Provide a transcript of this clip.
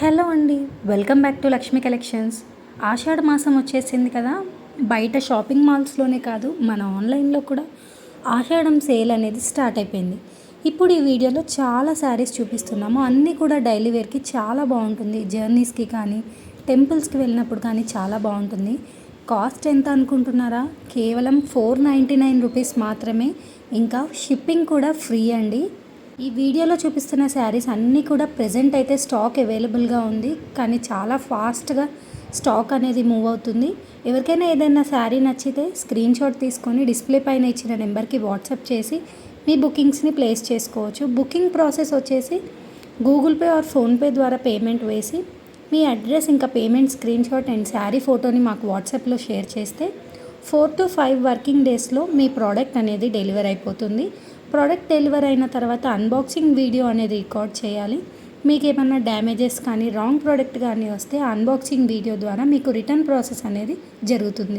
Hello అండి, welcome back to Lakshmi collections. Ashadha మాసం వచ్చేసింది కదా. బయట షాపింగ్ మాల్స్లోనే కాదు, మన ఆన్లైన్లో కూడా ఆషాఢం సేల్ అనేది స్టార్ట్ అయిపోయింది. ఇప్పుడు ఈ వీడియోలో చాలా శారీస్ చూపిస్తున్నాము. అన్నీ కూడా డైలీ వేర్కి చాలా బాగుంటుంది. జర్నీస్కి కానీ టెంపుల్స్కి వెళ్ళినప్పుడు కానీ చాలా బాగుంటుంది. కాస్ట్ ఎంత అనుకుంటున్నారా? కేవలం 499 రూపీస్ మాత్రమే. ఇంకా షిప్పింగ్ కూడా ఫ్రీ అండి. ఈ వీడియోలో చూపిస్తున్న శారీస్ అన్నీ కూడా ప్రెజెంట్ అయితే స్టాక్ అవైలబుల్గా ఉంది, కానీ చాలా ఫాస్ట్గా స్టాక్ అనేది మూవ్ అవుతుంది. ఎవరికైనా ఏదైనా శారీ నచ్చితే స్క్రీన్ షాట్ తీసుకొని డిస్ప్లే పైన ఇచ్చిన నెంబర్కి వాట్సాప్ చేసి మీ బుకింగ్స్ని ప్లేస్ చేసుకోవచ్చు. బుకింగ్ ప్రాసెస్ వచ్చేసి గూగుల్ పే ఆర్ ఫోన్పే ద్వారా పేమెంట్ వేసి మీ అడ్రస్ ఇంకా payment screen shot and sari ఫోటోని మాకు వాట్సాప్లో షేర్ చేస్తే 4 to 5 వర్కింగ్ డేస్లో మీ ప్రోడక్ట్ అనేది డెలివర్ అయిపోతుంది. ప్రోడక్ట్ డెలివర్ అయిన తర్వాత అన్బాక్సింగ్ వీడియో అనేది రికార్డ్ చేయాలి. మీకు ఏమన్నా డ్యామేజెస్ కానీ రాంగ్ ప్రోడక్ట్ కానీ వస్తే అన్బాక్సింగ్ వీడియో ద్వారా మీకు రిటర్న్ ప్రాసెస్ అనేది జరుగుతుంది.